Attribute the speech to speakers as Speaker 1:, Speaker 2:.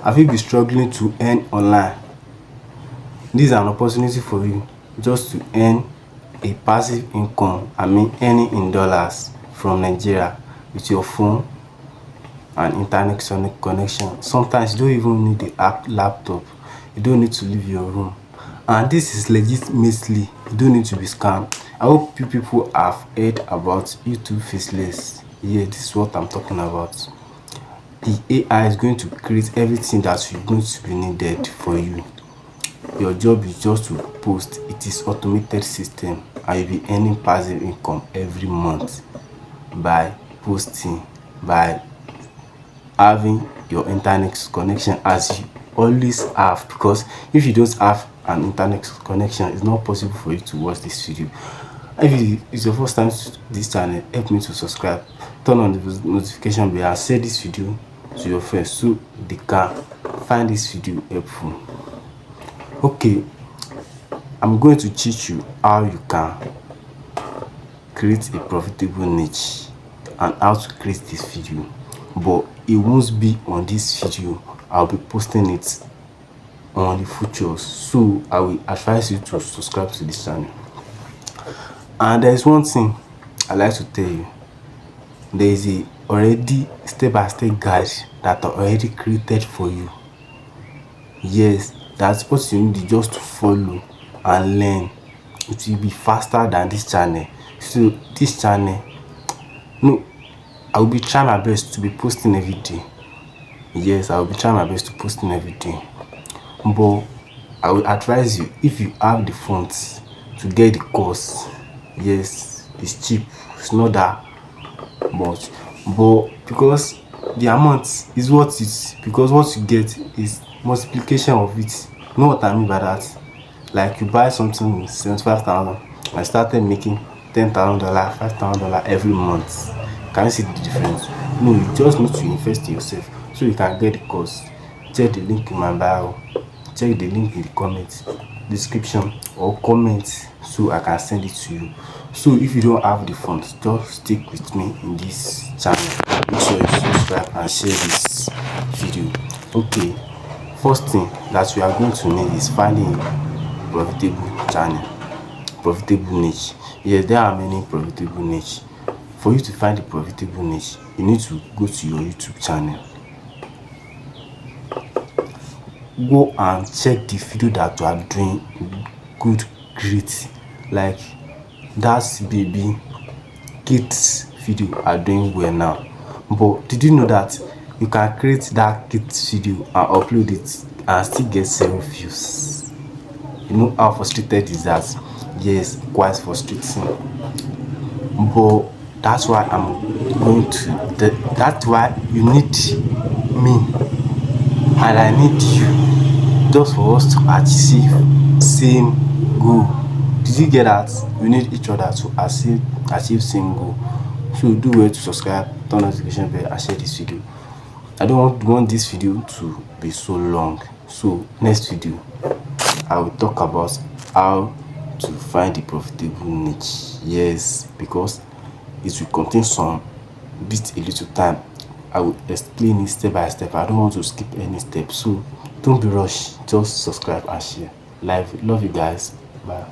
Speaker 1: Have you been struggling to earn online? This is an opportunity for you just to earn a passive income, earning in dollars from Nigeria with your phone and internet connection. Sometimes you don't even need a laptop. You don't need to leave your room. And this is legitimately, you don't need to be scammed. I hope you people have heard about YouTube faceless. Yeah, this is what I'm talking about. The AI is going to create everything that is going to be needed for you. Your job is just to post. It is automated system and you'll be earning passive income every month by posting, by having your internet connection as you always have, because if you don't have an internet connection, it's not possible for you to watch this video. If it's your first time to this channel, help me to subscribe, turn on the notification bell and share this video to your friends so they can find this video helpful. Okay, I'm going to teach you how you can create a profitable niche and how to create this video, but it won't be on this video. I'll be posting it on the futures, so I will advise you to subscribe to this channel. And there is one thing I like to tell you. There is a already step-by-step guide that are already created for you. Yes, that's what you need just to follow and learn. It will be faster than this channel. So this channel, no, I will be trying my best to be posting every day. Yes, I will be trying my best to posting every day. But I will advise you, if you have the funds to get the course, yes, it's cheap. It's not that much, but because the amount is what it is, because what you get is multiplication of it. You know what I mean by that? Like you buy something with 75,000 and started making $10,000, $5,000 every month. Can you see the difference? No, you just need to invest in yourself so you can get the course. Check the link in my bio, check the link in the comment description or comment so I can send it to you. So if you don't have the funds, just stick with me in this channel. Make sure you subscribe and share this video. Okay, first thing that we are going to need is finding a profitable channel, profitable niche. Yes, there are many profitable niche. For you to find a profitable niche, you need to go to your YouTube channel. Go and check the video that you are doing good, great. Like that baby kids video are doing well now. But did you know that you can create that kids video and upload it and still get 0 views? You know how frustrated is that? Yes, quite frustrating. But that's why I'm going to that's why you need me and I need you, just for us to achieve same goal. Did you get that? We need each other to achieve same goal. So do well to subscribe, turn on the notification bell and share this video. I don't want this video to be so long. So next video I will talk about how to find the profitable niche. Yes, because it will contain some bit a little time. I will explain it step by step. I don't want to skip any step, so don't be rushed. Just subscribe and share. Love you guys. Bye.